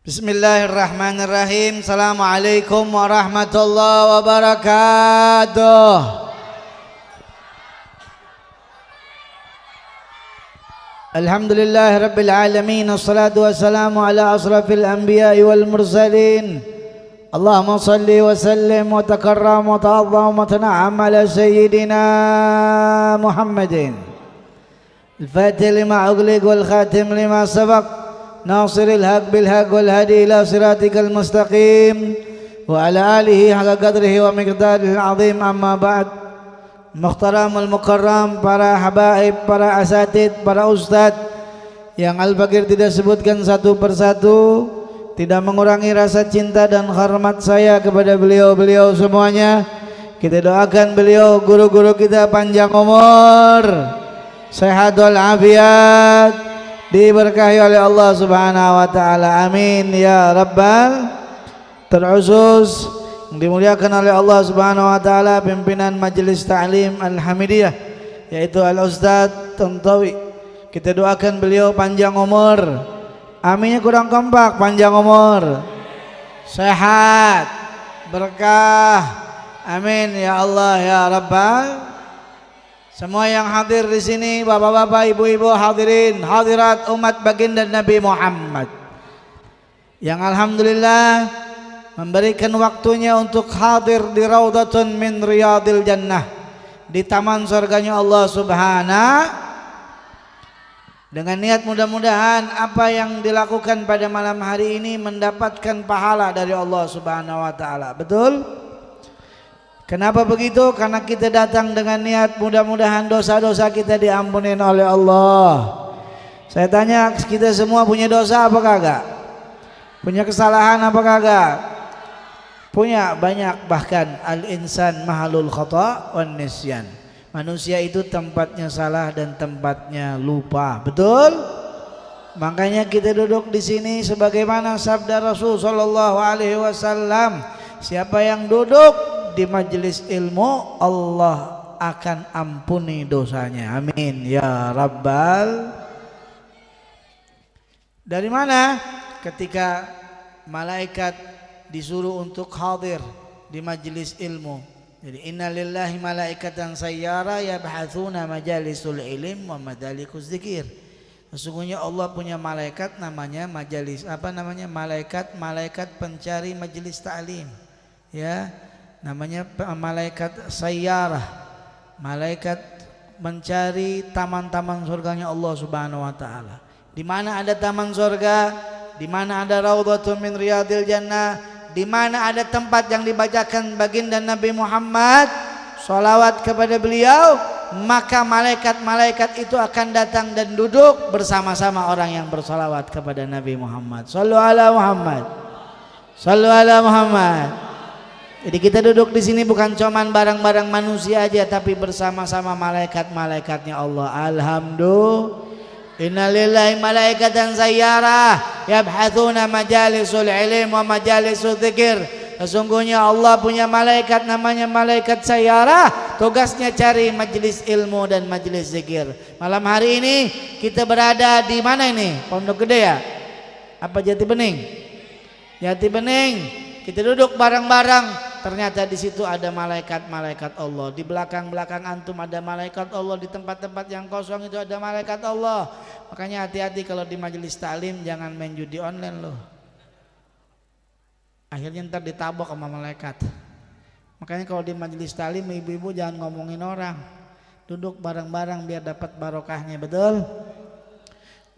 Bismillahirrahmanirrahim. Assalamualaikum warahmatullahi wabarakatuh. Alhamdulillahi rabbil alamin. Wassalatu wassalamu ala asrafil anbiya'i wal mursalin. Allahumma salli wa sallim wa takarram wa ta'azzam wa tan'am ala sayyidina Muhammadin al-fatih lima ughliq wal khatim lima sabaq ناصر الحق بالحق والهدي إلى صراطك المستقيم وعلى آله حق قدره ومقداره العظيم. أما بعد. Muhtaram al-mukarram, para habaib, para asatid, para ustadz yang Al-Fakir tidak sebutkan satu persatu, tidak mengurangi rasa cinta dan hormat saya kepada beliau-beliau semuanya. Kita doakan beliau, guru-guru kita panjang umur, sehat walafiat, diberkahi oleh Allah Subhanahu wa taala. Amin ya rabbal. Terkhusus dimuliakan oleh Allah Subhanahu wa taala pimpinan Majelis Ta'lim Al-Hamidiyah yaitu Al-Ustadz Tontowi. Kita doakan beliau panjang umur. Aminnya kurang kompak. Panjang umur, sehat, berkah. Amin ya Allah ya rabbal. Semua yang hadir di sini, bapak-bapak, ibu-ibu, hadirin, hadirat umat baginda Nabi Muhammad yang alhamdulillah memberikan waktunya untuk hadir di Raudhatun min Riyadil Jannah, di taman surganya Allah Subhanahu, dengan niat mudah-mudahan apa yang dilakukan pada malam hari ini mendapatkan pahala dari Allah Subhanahu wa taala. Betul? Kenapa begitu? Karena kita datang dengan niat mudah-mudahan dosa-dosa kita diampuni oleh Allah. Saya tanya, kita semua punya dosa apa kagak? Punya kesalahan apa kagak? Punya banyak, bahkan al-insan mahalul khata' wan nisyan. Manusia itu tempatnya salah dan tempatnya lupa. Betul? Makanya kita duduk di sini sebagaimana sabda Rasul sallallahu alaihi wasallam, siapa yang duduk di majelis ilmu Allah akan ampuni dosanya. Amin ya rabbal. Dari mana? Ketika malaikat disuruh untuk hadir di majelis ilmu. Jadi innalillahi malaikatan sayyara yabhatsuna majalisul ilm wa madalikus dzikir. Sesungguhnya Allah punya malaikat namanya majelis, malaikat pencari majelis ta'lim. Ya, namanya malaikat sayyarah, malaikat mencari taman-taman surganya Allah Subhanahu wa taala. Di mana ada taman surga, di mana ada Raudhatun min Riyadil Jannah, di mana ada tempat yang dibacakan baginda Nabi Muhammad, sholawat kepada beliau, maka malaikat-malaikat itu akan datang dan duduk bersama-sama orang yang bersholawat kepada Nabi Muhammad. Shallu ala Muhammad, shallu ala Muhammad. Jadi kita duduk di sini bukan cuman barang-barang manusia aja, tapi bersama-sama malaikat-malaikatnya Allah. Alhamdulillah. Innalillahi malaikatan sayyarah yabhatsuna majalisul ilm wa majalisul dzikir. Sesungguhnya Allah punya malaikat namanya malaikat sayyarah, tugasnya cari majelis ilmu dan majelis zikir. Malam hari ini kita berada di mana ini? Pondok Gede ya? Apa Jati Bening? Jati Bening. Kita duduk bareng-bareng. Ternyata di situ ada malaikat-malaikat Allah. Di belakang-belakang antum ada malaikat Allah. Di tempat-tempat yang kosong itu ada malaikat Allah. Makanya hati-hati kalau di majelis taklim, jangan main judi online loh. Akhirnya ntar ditabok sama malaikat. Makanya kalau di majelis taklim, ibu-ibu jangan ngomongin orang. Duduk bareng-bareng biar dapat barokahnya. Betul?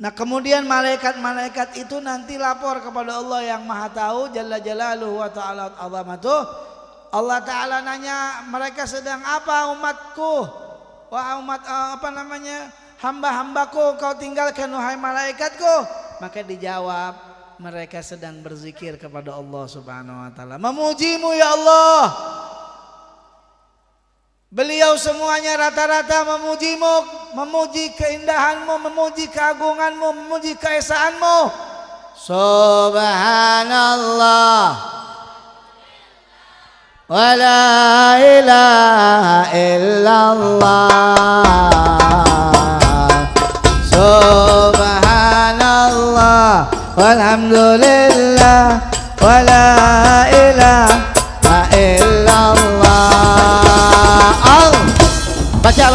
Nah kemudian malaikat-malaikat itu nanti lapor kepada Allah yang maha tahu jalla jalaluhu wa ta'ala azamatuh. Allah Ta'ala nanya, mereka sedang apa umatku? Wah umat hamba-hambaku kau tinggalkan wahai malaikatku. Maka dijawab, mereka sedang berzikir kepada Allah Subhanahu wa taala. Memujimu ya Allah. Beliau semuanya rata-rata memujimu, memuji keindahanmu, memuji keagunganmu, memuji keesaanmu. Subhanallah wa la ilaha illallah. Subhanallah walhamdulillah wala ilaha illallah. Baca.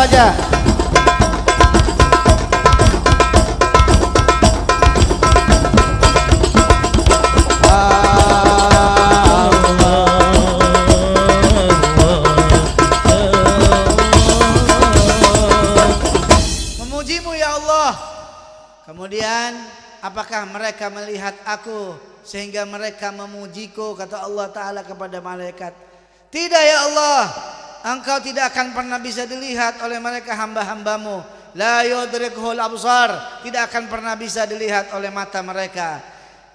Kemudian apakah mereka melihat aku sehingga mereka memujiku, kata Allah Ta'ala kepada malaikat. Tidak ya Allah, engkau tidak akan pernah bisa dilihat oleh mereka hamba-hambamu. La yudrikuhul absar, tidak akan pernah bisa dilihat oleh mata mereka.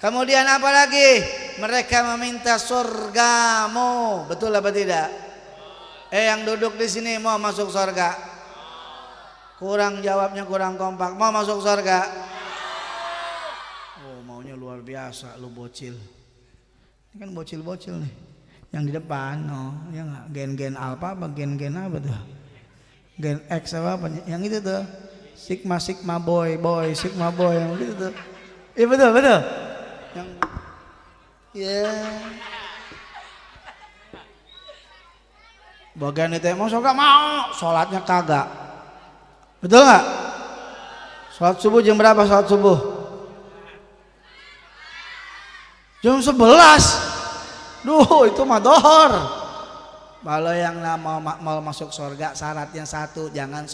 Kemudian apa lagi? Mereka meminta surgamu. Betul apa tidak? Yang duduk di sini mau masuk surga? Kurang jawabnya, kurang kompak. Mau masuk surga? Luar biasa lu bocil. Ini kan bocil-bocil nih. Yang di depan, ya nggak, gen alpha apa gen apa tuh? Gen X apa? Yang itu tuh. Sigma boy, sigma boy yang gitu tuh. Iya betul. Yang bagian itu mau surga mau, sholatnya kagak. Betul nggak? Sholat subuh jam berapa sholat subuh? Jam 11. Duh, itu mah dohor. Kalau yang mau masuk surga syaratnya satu, jangan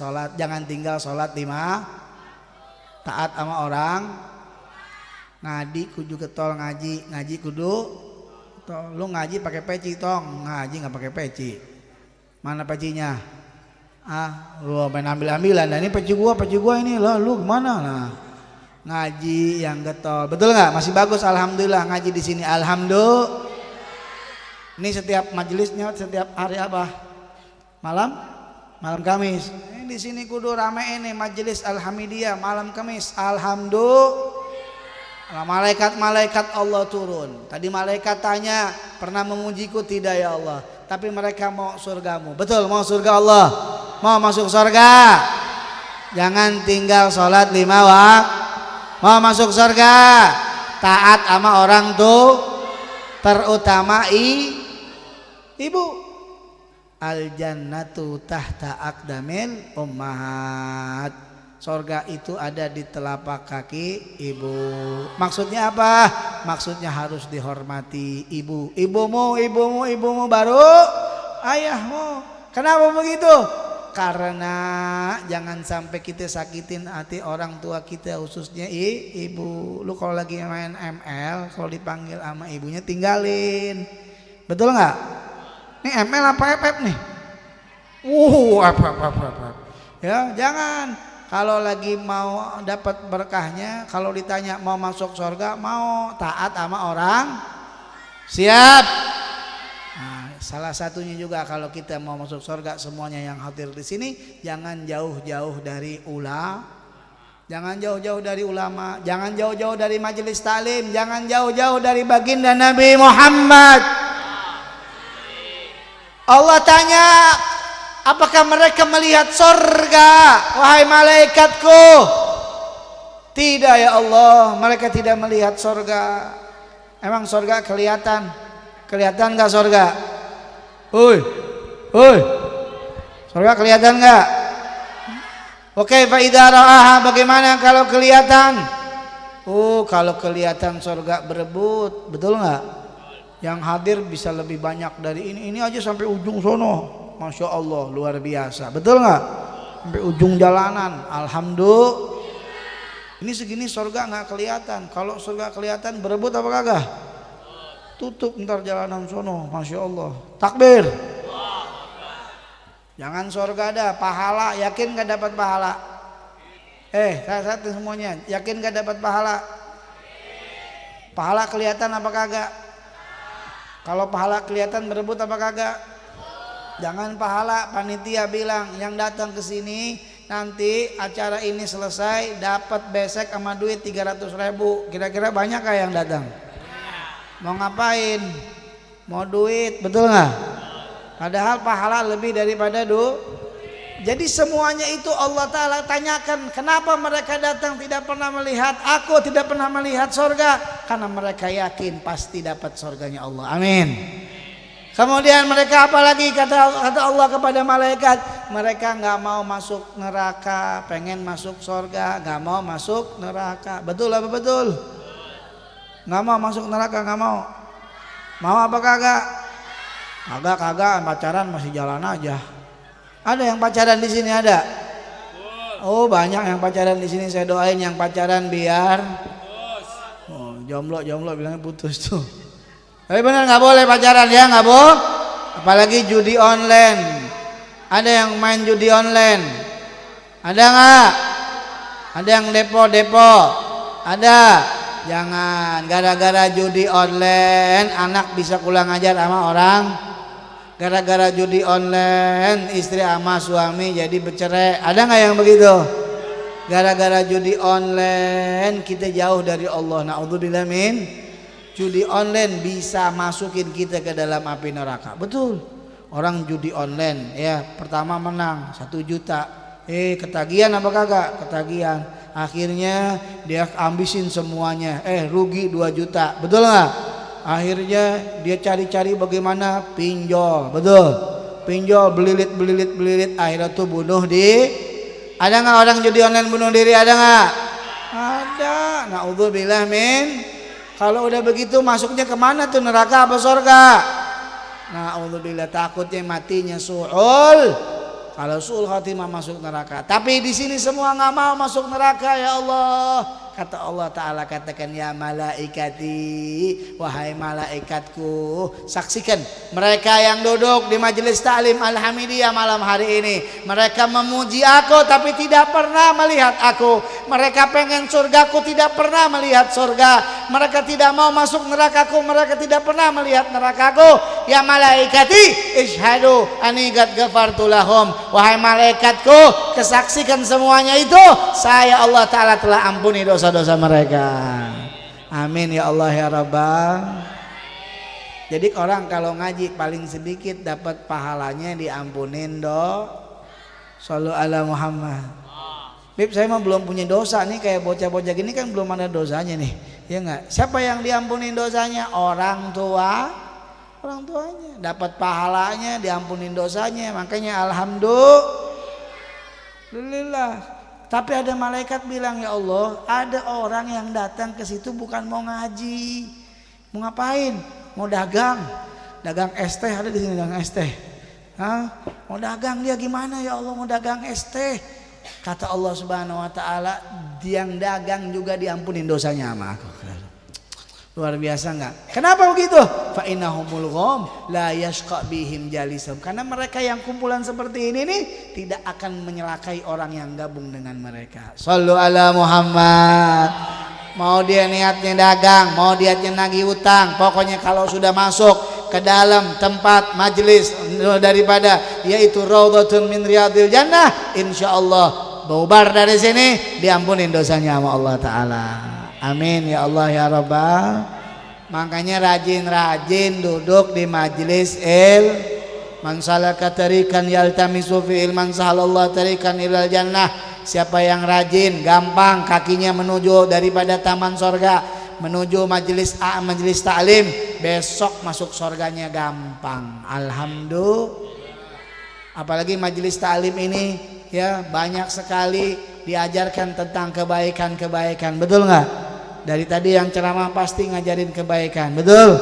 tinggal sholat 5. Taat sama orang. Ngadi kudu ketol ngaji kudu. Lu ngaji pakai peci tong, ngaji nggak pakai peci. Mana pecinya? Lu main ambil-ambilan. Dan ini peci gua ini lah, lu kemana? Nah. Ngaji yang getol, betul nggak? Masih bagus, alhamdulillah ngaji di sini, alhamdulillah. Ini setiap majelisnya setiap hari apa? Malam Kamis. Ini di sini kudu rame ini majelis Alhamidiyah malam Kamis, alhamdulillah. Malaikat Allah turun. Tadi malaikat tanya, pernah memujiku tidak ya Allah? Tapi mereka mau surgamu. Betul, mau surga Allah, mau masuk surga. Jangan tinggal sholat 5 waktu. Mau masuk surga, taat sama orang tuh, terutama ibu. Al jannatu tahta aqdamil ummahat. Surga itu ada di telapak kaki ibu. Maksudnya apa? Maksudnya harus dihormati ibu. Ibumu baru ayahmu. Kenapa begitu? Karena jangan sampai kita sakitin hati orang tua kita, khususnya ibu. Lu kalau lagi main ML, kalau dipanggil sama ibunya tinggalin. Betul nggak? Ini ML apa FF nih? FF. Ya jangan. Kalau lagi mau dapat berkahnya, kalau ditanya mau masuk surga, mau taat sama orang, siap. Salah satunya juga kalau kita mau masuk surga, semuanya yang hadir di sini jangan jauh-jauh dari jangan jauh-jauh dari ulama, jangan jauh-jauh dari majelis taklim, jangan jauh-jauh dari baginda Nabi Muhammad. Allah tanya, apakah mereka melihat surga? Wahai malaikatku, tidak ya Allah, mereka tidak melihat surga. Emang surga kelihatan nggak surga? Oi, surga kelihatan nggak? Oke, fa idza ra'aha, bagaimana kalau kelihatan? Kalau kelihatan surga berebut, betul nggak? Yang hadir bisa lebih banyak dari ini aja sampai ujung sono, masya Allah, luar biasa, betul nggak? Sampai ujung jalanan, alhamdulillah. Ini segini surga nggak kelihatan. Kalau surga kelihatan berebut apa kagak? Tutup ntar jalanan sono, masya Allah. Takbir. Jangan surga ada pahala, yakin gak dapat pahala? Satu semuanya, yakin gak dapat pahala? Pahala kelihatan apa kagak? Kalau pahala kelihatan berebut apa kagak? Jangan pahala, panitia bilang yang datang ke sini nanti acara ini selesai dapat besek sama duit 300.000. Kira-kira banyak gak yang datang? Mau ngapain? Mau duit, betul nggak? Padahal pahala lebih daripada Jadi semuanya itu Allah Ta'ala tanyakan, kenapa mereka datang tidak pernah melihat aku, tidak pernah melihat sorga? Karena mereka yakin pasti dapat sorganya Allah. Amin. Kemudian mereka apalagi kata Allah kepada malaikat, mereka nggak mau masuk neraka, pengen masuk sorga, nggak mau masuk neraka. Betul apa betul? Nggak mau masuk neraka, nggak mau. Mau apa kagak? Kagak, pacaran masih jalan aja. Ada yang pacaran di sini ada? Oh banyak yang pacaran di sini. Saya doain yang pacaran biar jomblo bilangnya putus tuh. Tapi benar nggak boleh pacaran ya, nggak boleh. Apalagi judi online. Ada yang main judi online? Ada nggak? Ada yang depo? Ada. Jangan gara-gara judi online anak bisa kurang ajar sama orang. Gara-gara judi online istri sama suami jadi bercerai. Ada nggak yang begitu? Gara-gara judi online kita jauh dari Allah. Na'udzubillah min. Judi online bisa masukin kita ke dalam api neraka. Betul. Orang judi online ya pertama menang 1 juta. Ketagihan apa kagak? Ketagihan. Akhirnya dia ambisin semuanya. Rugi 2 juta. Betul nggak? Akhirnya dia cari-cari bagaimana pinjol, betul? Pinjol belilit, akhirnya tuh bunuh diri. Ada nggak orang judi online bunuh diri? Ada nggak? Ada. Na'udzubillah min. Kalau udah begitu masuknya kemana tuh, neraka apa surga? Na'udzubillah, takutnya matinya su'ul. Kalau su'ul khatimah masuk neraka. Tapi di sini semua nggak mau masuk neraka ya Allah. Kata Allah Ta'ala, katakan ya malaikati, wahai malaikatku, saksikan mereka yang duduk di majelis ta'lim Al-Hamidiyah malam hari ini. Mereka memuji aku tapi tidak pernah melihat aku. Mereka pengen surgaku, tidak pernah melihat surga. Mereka tidak mau masuk nerakaku, mereka tidak pernah melihat nerakaku. Ya malaikati, ishadu ani qad ghafartu lahum. Wahai malaikatku, kesaksikan semuanya itu, saya Allah Ta'ala telah ampuni dosa-dosa mereka. Amin ya Allah ya Rabbal. Jadi orang kalau ngaji paling sedikit dapat pahalanya diampunin Shallu ala Muhammad. Bib, saya mah belum punya dosa nih, kayak bocah-bocah gini kan belum ada dosanya nih. Ya enggak? Siapa yang diampunin dosanya? Orang tuanya dapat pahalanya, diampunin dosanya. Makanya alhamdulillah. Tapi ada malaikat bilang, ya Allah, ada orang yang datang ke situ bukan mau ngaji, mau ngapain? Mau dagang es teh. Ada di sini dagang es teh. Mau dagang dia gimana ya Allah? Mau dagang es teh. Kata Allah Subhanahu Wa Taala, yang dagang juga diampunin dosanya sama aku. Luar biasa enggak? Kenapa begitu? Fa innahumul gham la yashqa bihim jalisum. Karena mereka yang kumpulan seperti ini nih tidak akan menyelakai orang yang gabung dengan mereka. Shallu ala Muhammad. Mau dia niatnya dagang, mau dia nagih utang, pokoknya kalau sudah masuk ke dalam tempat majelis daripada yaitu raudhatun min riyadil jannah, insyaallah bubar dari sini diampunin dosanya sama Allah Ta'ala. Amin ya Allah ya Rabbal. Makanya rajin-rajin duduk di majelis man salaka tariqan yaltamisu fi ilman sahalallahu tariqan ilal jannah. Siapa yang rajin, gampang kakinya menuju daripada taman sorga, menuju majelis ta'lim, besok masuk sorganya gampang. Alhamdulillah. Apalagi majelis ta'lim ini ya banyak sekali diajarkan tentang kebaikan-kebaikan. Betul nggak? Dari tadi yang ceramah pasti ngajarin kebaikan. Betul?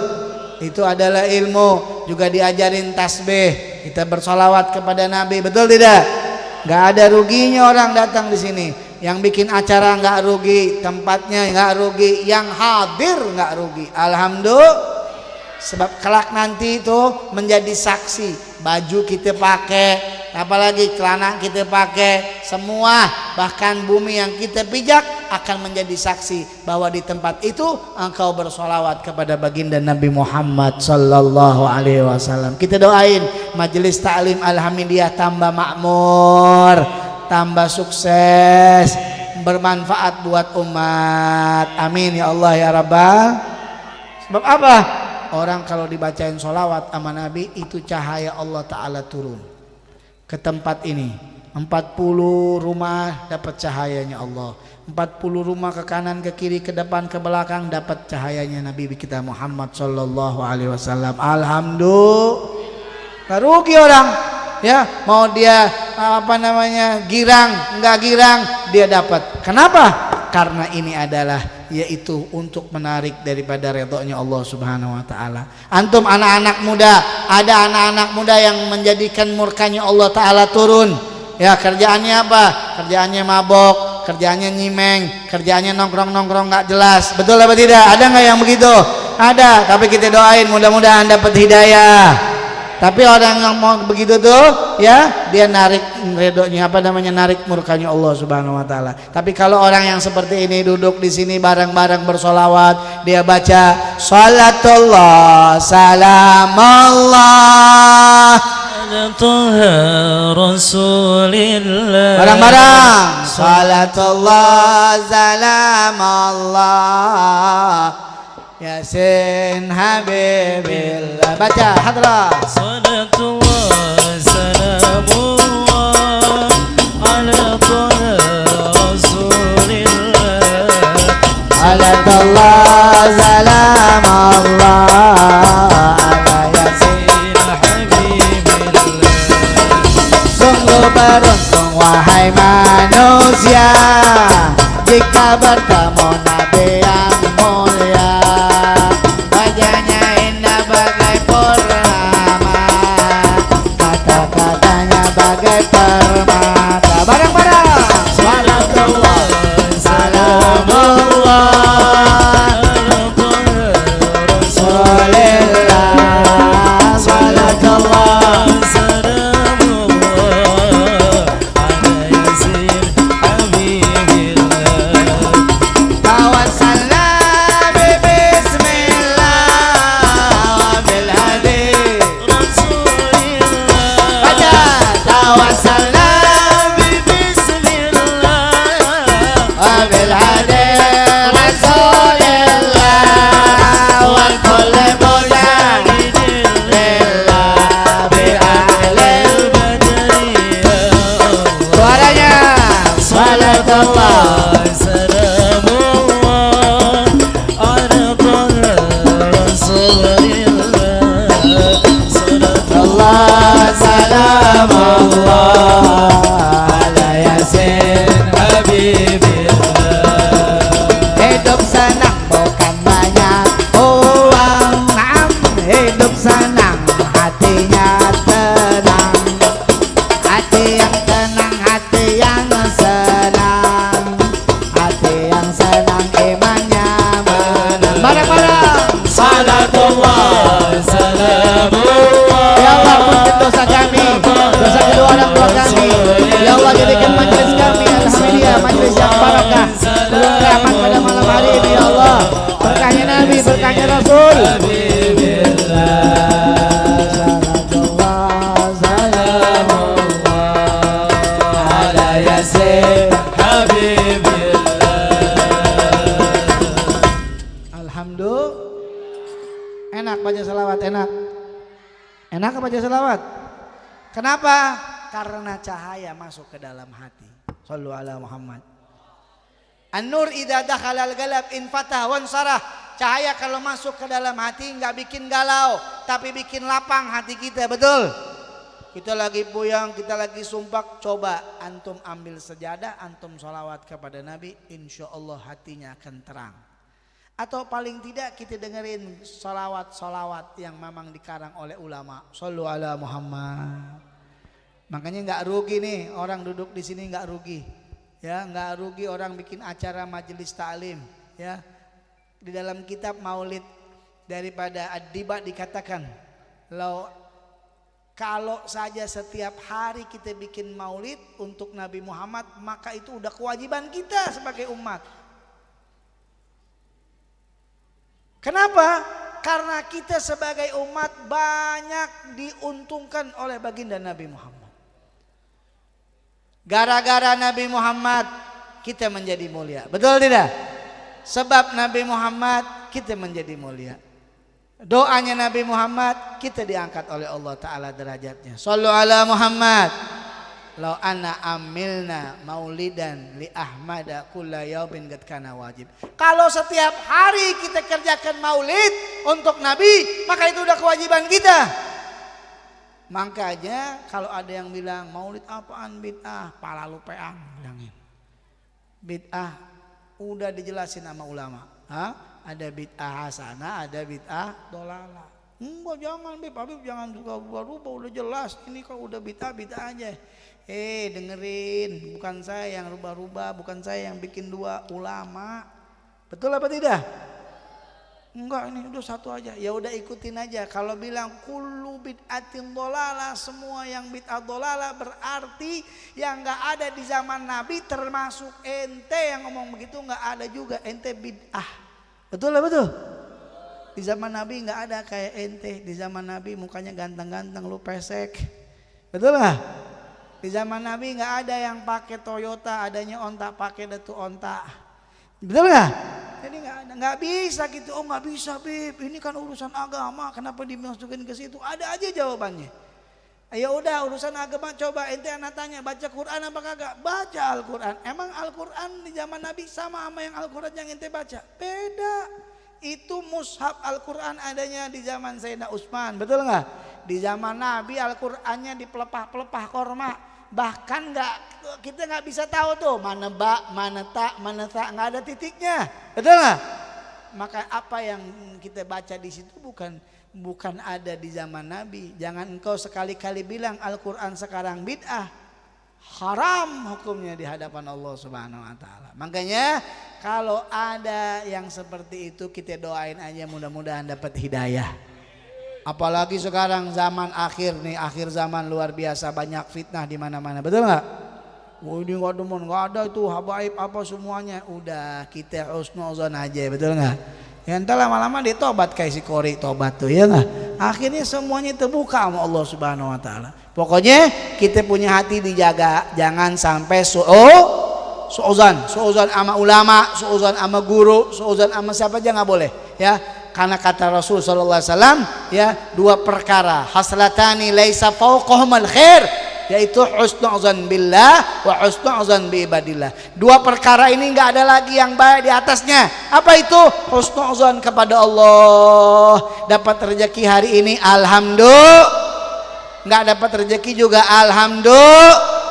Itu adalah ilmu. Juga diajarin tasbih. Kita bersolawat kepada Nabi. Betul tidak? Gak ada ruginya orang datang di sini. Yang bikin acara gak rugi, tempatnya gak rugi, yang hadir gak rugi. Alhamdulillah. Sebab kelak nanti itu menjadi saksi. Baju kita pakai, apalagi celana kita pakai, semua bahkan bumi yang kita pijak akan menjadi saksi bahwa di tempat itu engkau bersolawat kepada baginda Nabi Muhammad sallallahu alaihi wasallam. Kita doain majelis ta'lim Al-Hamidiyah tambah makmur, tambah sukses, bermanfaat buat umat. Amin ya Allah ya Rabbal. Sebab apa? Orang kalau dibacain solawat sama Nabi itu cahaya Allah Ta'ala turun ke tempat ini. 40 rumah dapat cahayanya Allah. 40 rumah ke kanan, ke kiri, ke depan, ke belakang dapat cahayanya Nabi kita Muhammad sallallahu alaihi wasallam. Alhamdulillah. Gak rugi orang. Ya, mau dia girang, enggak girang, dia dapat. Kenapa? Karena ini adalah yaitu untuk menarik daripada redhonya Allah Subhanahu wa taala. Antum anak-anak muda, ada anak-anak muda yang menjadikan murkanya Allah taala turun. Ya, kerjaannya apa? Kerjaannya mabok, kerjaannya nyimeng, kerjaannya nongkrong-nongkrong nggak jelas. Betul apa tidak? Ada nggak yang begitu? Ada, tapi kita doain mudah-mudahan dapat hidayah. Tapi orang yang mau begitu tuh, ya dia narik redhonya narik murkanya Allah Subhanahu wa taala. Tapi kalau orang yang seperti ini duduk di sini bareng-bareng bersolawat, dia baca salatullah salamullah Rasulillah, bareng-bareng salatullah salamullah Yasin Habibillah, baca hadra salatullah salamullah ala Rasulillah, salatullah salamullah ala Yasin Habibillah. Sungguh beruntung wahai manusia jika bertemu Nabi yang mulia. Wajahnya indah bagai purnama, kata-katanya bagai permata. Bareng-bareng salatullah salamullah Rasulillah, salatullah salamullah ala Yasin Habibillah. Tawassalna bismillah bil hadi Rasulillah, baca tawassalna bismillah bil hadi Rasulillah wa kulli mujahidin lillah bi ahlil badriyah. Suaranya salatullah salamullah ala Rasulillah, salatullah salamullah ala Yasin Habibillah. Hidup senang bukan banyak uang, hidup senang hatinya tenang, hati yang tenang, hati yang senang, hati yang senang imannya menang. Bareng-bareng salatullah salamullah. Ya Allah, ampun dosa kami, dosa kedua orang tua kami. Ya Allah, jadikan majelis kami alhamdulillah majelis yang barakah, penuh rahmat pada malam hari ini. Ya Allah, berkahnya Nabi, berkahnya Rasul. Salatullah salamullah ala Yasin Habibillah. Alhamdulillah. Enak baca salawat, enak. Enak baca salawat. Kenapa? Karena cahaya masuk ke dalam hati. Shallu ala Muhammad. An-nur idza dakhala al-qalb infatah wansarah. Cahaya kalau masuk ke dalam hati enggak bikin galau, tapi bikin lapang hati kita, betul? Kita lagi puyang, kita lagi sumpah, coba antum ambil sejadah, antum sholawat kepada Nabi, insya Allah hatinya akan terang. Atau paling tidak kita dengerin sholawat-sholawat yang memang dikarang oleh ulama. Shallu ala Muhammad. Makanya nggak rugi nih orang duduk di sini, nggak rugi, ya nggak rugi orang bikin acara majelis ta'lim, ya. Di dalam kitab Maulid daripada Ad-Diba dikatakan, kalau saja setiap hari kita bikin maulid untuk Nabi Muhammad, maka itu udah kewajiban kita sebagai umat. Kenapa? Karena kita sebagai umat banyak diuntungkan oleh baginda Nabi Muhammad. Gara-gara Nabi Muhammad kita menjadi mulia. Betul tidak? Sebab Nabi Muhammad kita menjadi mulia. Doanya Nabi Muhammad kita diangkat oleh Allah Ta'ala derajatnya. Sallu ala Muhammad. Lau anna amilna maulidan li Ahmada kulla yaumin qad kana wajib. Kalau setiap hari kita kerjakan maulid untuk Nabi, maka itu udah kewajiban kita. Makanya kalau ada yang bilang maulid apaan bid'ah, pala lu peang bilangin. Bid'ah udah dijelasin sama ulama. Ada bid'ah hasanah, ada bid'ah dolalah. Enggak, jangan Habib jangan rubah-rubah, udah jelas. Ini kalau udah bid'ah aja. Dengerin, bukan saya yang rubah-rubah, bukan saya yang bikin dua, ulama. Betul apa tidak? Enggak, ini udah satu aja. Ya udah ikutin aja. Kalau bilang kullu bid'atin dhalalah, semua yang bid'ah dhalalah berarti yang enggak ada di zaman Nabi, termasuk ente yang ngomong begitu enggak ada juga, ente bid'ah. Betul lah, betul. Di zaman Nabi enggak ada kayak ente. Di zaman Nabi mukanya ganteng-ganteng, lu pesek. Betul lah. Di zaman Nabi nggak ada yang pakai Toyota, adanya onta pakai datu onta. Betul nggak? Jadi nggak bisa gitu. Oh nggak bisa Bib, ini kan urusan agama, kenapa dimasukin ke situ? Ada aja jawabannya. Ya udah urusan agama, coba ente anak tanya baca Quran apa kagak? Baca Al-Quran. Emang Al-Quran di zaman Nabi sama yang Al-Quran yang ente baca? Beda. Itu mushaf Al-Quran adanya di zaman Sayyidina Utsman, betul nggak? Di zaman Nabi Al-Qurannya dipelepah-pelepah korma. Bahkan kita nggak bisa tahu tuh mana ba, mana ta, nggak ada titiknya, betul nggak? Maka apa yang kita baca di situ bukan ada di zaman Nabi. Jangan engkau sekali-kali bilang Al-Quran sekarang bid'ah, haram hukumnya di hadapan Allah Subhanahu Wa Taala. Makanya kalau ada yang seperti itu kita doain aja mudah-mudahan dapat hidayah. Apalagi sekarang zaman akhir nih, akhir zaman luar biasa, banyak fitnah di mana-mana, betul nggak? Ini nggak demen, nggak ada itu habaib apa semuanya. Udah kita husnuzon aja, betul nggak? Ya entar lama-lama dia tobat kayak si Kori tobat tuh, ya nggak? Akhirnya semuanya terbuka sama Allah Subhanahu Wa Taala. Pokoknya kita punya hati dijaga, jangan sampai suuzon sama ulama, suuzon sama guru, suuzon sama siapa aja nggak boleh, ya. Karena kata Rasul sallallahu alaihi wasallam, ya, dua perkara haslatani laisa fawqahumal khair, yaitu husnudzan billah wa husnudzan bi ibadillah. Dua perkara ini enggak ada lagi yang baik di atasnya. Apa itu? Husnudzan kepada Allah. Dapat rezeki hari ini alhamdulillah. Enggak dapat rezeki juga alhamdulillah.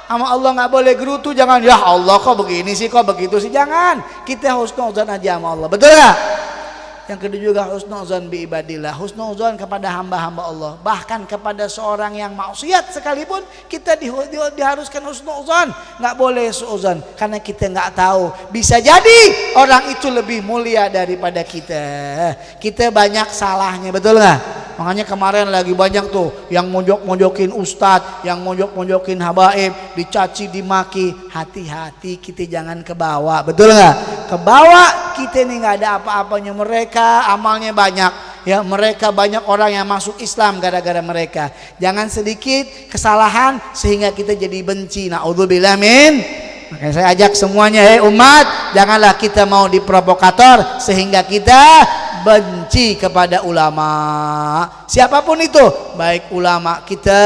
Sama Allah nggak boleh gerutu, jangan ya Allah kok begini sih, kok begitu sih, jangan. Kita husnudzan aja sama Allah, betul nggak? Yang kedua juga husnudzan bi ibadillah, husnudzan kepada hamba-hamba Allah. Bahkan kepada seorang yang maksiat sekalipun kita diharuskan husnudzan, nggak boleh suudzon, karena kita nggak tahu, bisa jadi orang itu lebih mulia daripada kita. Kita banyak salahnya, betul nggak? Makanya kemarin lagi banyak tuh yang mojok-mojokin ustadz, yang mojok-mojokin habaib, dicaci, dimaki. Hati-hati kita jangan kebawa, betul nggak? Kebawa kita nih nggak ada apa-apanya, mereka amalnya banyak, ya, mereka banyak orang yang masuk Islam gara-gara mereka. Jangan sedikit kesalahan sehingga kita jadi benci. Naudzubillah min. Makanya saya ajak semuanya, umat, janganlah kita mau diprovokator sehingga kita benci kepada ulama, siapapun itu, baik ulama kita,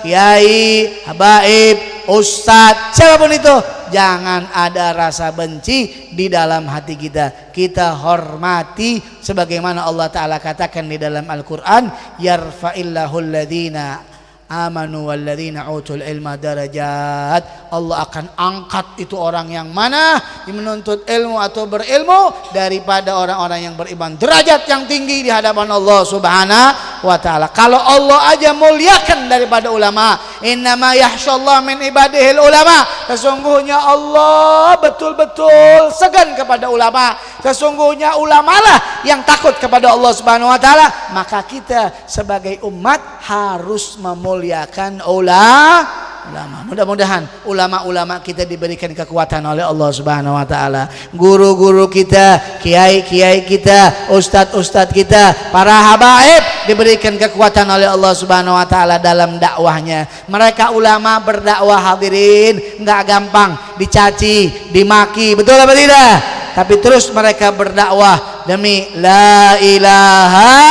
kiai, habaib, ustadz, siapapun itu, jangan ada rasa benci di dalam hati kita. Kita hormati sebagaimana Allah Ta'ala katakan di dalam Al-Quran, yarfa'illahul ladhina amanu walladzina utul ilma darajat. Allah akan angkat itu orang yang mana yang menuntut ilmu atau berilmu daripada orang-orang yang beriman, derajat yang tinggi di hadapan Allah Subhanahu wa taala. Kalau Allah aja muliakan daripada ulama, innama yakhshallahu min ibadihil ulama, sesungguhnya Allah betul-betul segan kepada ulama. Sesungguhnya ulamalah yang takut kepada Allah Subhanahu wa taala. Maka kita sebagai umat harus memuliakan ulama. Mudah-mudahan ulama-ulama kita diberikan kekuatan oleh Allah Subhanahu wa taala. Guru-guru kita, kiai-kiai kita, ustadz-ustadz kita, para habaib diberikan kekuatan oleh Allah Subhanahu wa taala dalam dakwahnya. Mereka ulama berdakwah, hadirin, enggak gampang, dicaci, dimaki, betul apa tidak? Tapi terus mereka berdakwah demi la ilaha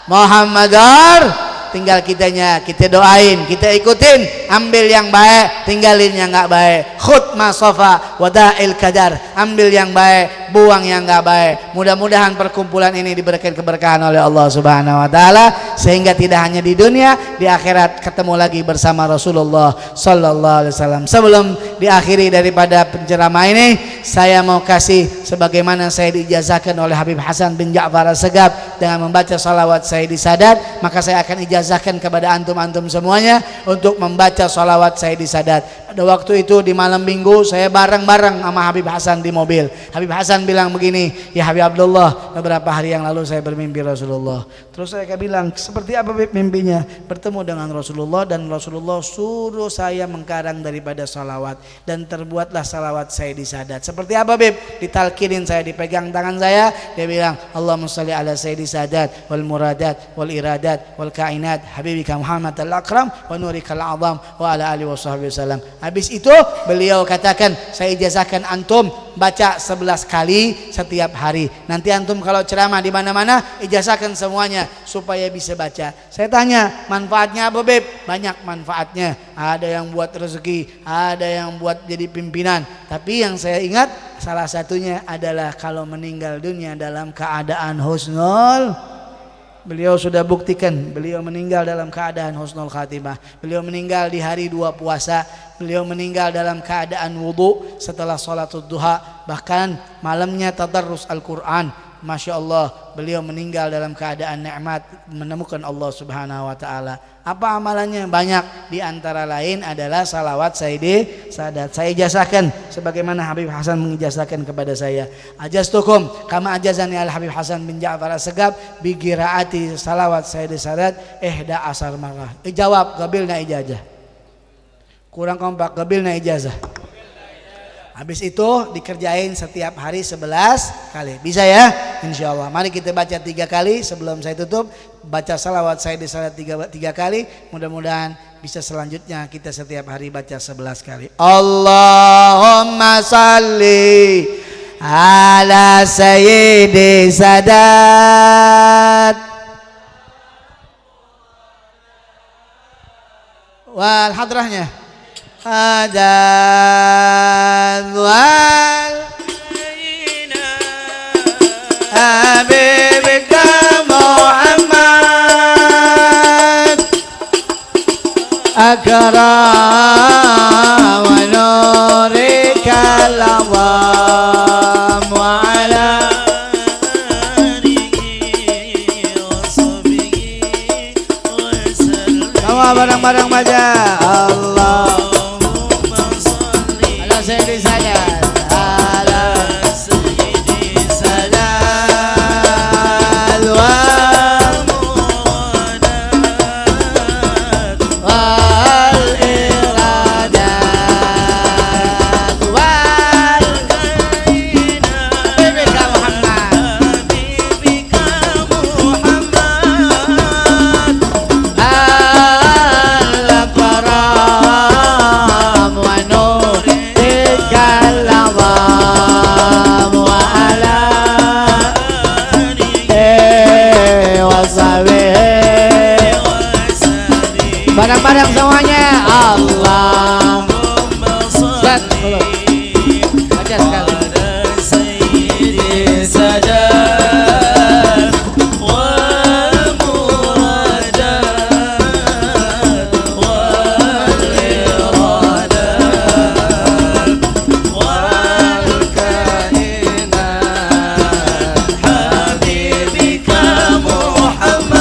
Muhammadar. tinggal kita doain, kita ikutin, ambil yang baik, tinggalin yang nggak baik. Khud ma safa wada'il kadar, ambil yang baik, buang yang nggak baik. Mudah-mudahan perkumpulan ini diberikan keberkahan oleh Allah Subhanahu wa taala, sehingga tidak hanya di dunia, di akhirat ketemu lagi bersama Rasulullah sallallahu alaihi wasallam. Sebelum diakhiri daripada penceramah ini, saya mau kasih sebagaimana saya diijazahkan oleh Habib Hasan bin Ja'far As-Segaf dengan membaca salawat Sayyidi Sadat, maka saya akan ijazahkan kepada antum-antum semuanya untuk membaca salawat Sayyidi Sadat. Pada waktu itu di malam minggu saya bareng-bareng sama Habib Hasan di mobil. Habib Hasan bilang begini, ya Habib Abdullah, beberapa hari yang lalu saya bermimpi Rasulullah. Terus saya bilang, seperti apa Habib mimpinya? Bertemu dengan Rasulullah dan Rasulullah suruh saya mengkarang daripada salawat, dan terbuatlah salawat Sayyidi Sadat. Seperti apa Habib? Ditalkinin saya, dipegang tangan saya, dia bilang, Allahumma sholli ala Sayyidi Sadat wal muradat wal iradat wal kainat habibika Muhammad al-akram wa nurikal azam wa ala alihi washabbihi wasallam. Habis itu beliau katakan, saya ijazahkan antum baca 11 kali setiap hari. Nanti antum kalau ceramah di mana-mana ijazahkan semuanya supaya bisa baca. Saya tanya, manfaatnya apa Beb? Banyak manfaatnya. Ada yang buat rezeki, ada yang buat jadi pimpinan. Tapi yang saya ingat salah satunya adalah kalau meninggal dunia dalam keadaan husnul. Beliau sudah buktikan, beliau meninggal dalam keadaan husnul khatimah. Beliau meninggal di hari 2 puasa. Beliau meninggal dalam keadaan wudu setelah sholatul duha. Bahkan malamnya tadarrus Al-Quran. Masya Allah, beliau meninggal dalam keadaan nikmat, menemukan Allah Subhanahu wa ta'ala. Apa amalannya? Banyak. Di antara lain adalah salawat Sayyidi Sadat. Saya ijazahkan sebagaimana Habib Hasan mengijazahkan kepada saya. Ajastukum kama ajazani al Habib Hasan bin Ja'far As-Segaf bi qiraati salawat Sayyidi Sadat 11 marrah. Jawab, qabilna ijazah. Kurang kompak, qabilna ijazah. Habis itu dikerjain setiap hari 11 kali. Bisa ya? Insya Allah. Mari kita baca 3 kali sebelum saya tutup. Baca salawat Sayyidi Sadat 3 kali. Mudah-mudahan bisa selanjutnya kita setiap hari baca 11 kali. Allahumma salli ala Sayyidi Sadat wal hadrahnya Hadan wal Habibika Muhammad Akram wa nurikal awam wa ala alihi wa sahbihi wa sallam. Semua bareng-bareng baca Allah Sayyidi Sadat ala Sayyidi Sadat wal muradat wal iradat wal kainat habibika Muhammad al-akram wa nur barang-barang semuanya Allahumma sholli baca sekali Sayyidi Sadat wal muradat wal iradat wal kainat habibika Muhammad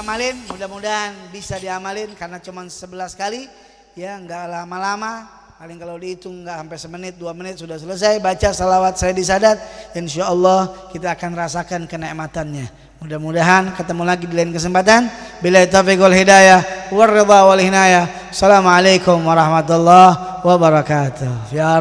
diamalin, mudah-mudahan bisa diamalin karena cuma 11 kali ya, nggak lama-lama, paling kalau dihitung nggak sampai semenit 2 menit sudah selesai baca salawat Sayyidi Sadat. Insya Allah kita akan rasakan kenikmatannya. Mudah-mudahan ketemu lagi di lain kesempatan. Billahi taufiq wal hidayah war ridha wal hinayah. Assalamualaikum warahmatullahi wabarakatuh. Ya